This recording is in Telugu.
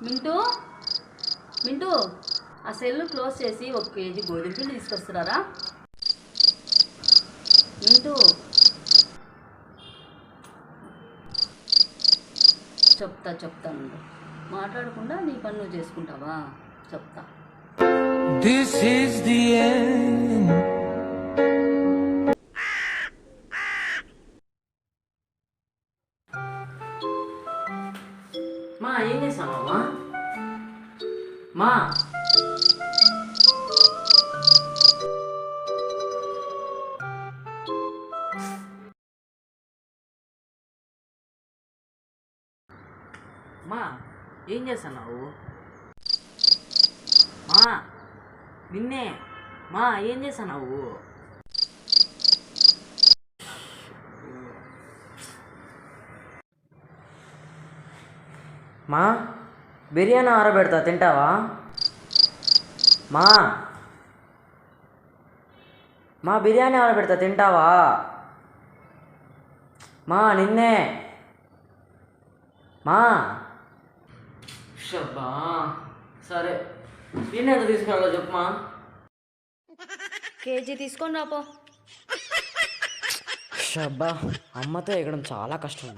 మింటూ మింటూ ఆ సెల్ క్లోజ్ చేసి 1 కేజీ గోధుమ పిండి తీసుకొస్తున్నారా? మింటూ చెప్తాను. మాట్లాడకుండా నీ పని నువ్వు చేసుకుంటావా? చెప్తా. This is the end. మా ఏం చేసావమ్మా? మా మా ఏం చేస్తున్నావు? మా నిన్నే మా ఏం చేస్తున్నావు? మా బిర్యానీ ఆరబెడతా, తింటావా? మా మా బిర్యానీ ఆరబెడతా, తింటావా? మా నిన్నే మా షబ్బా సరే, నిన్న ఎంత తీసుకురాలో చెప్పమా. కేజీ తీసుకొని రాపో. షబ్బా అమ్మతో ఎగడం చాలా కష్టం.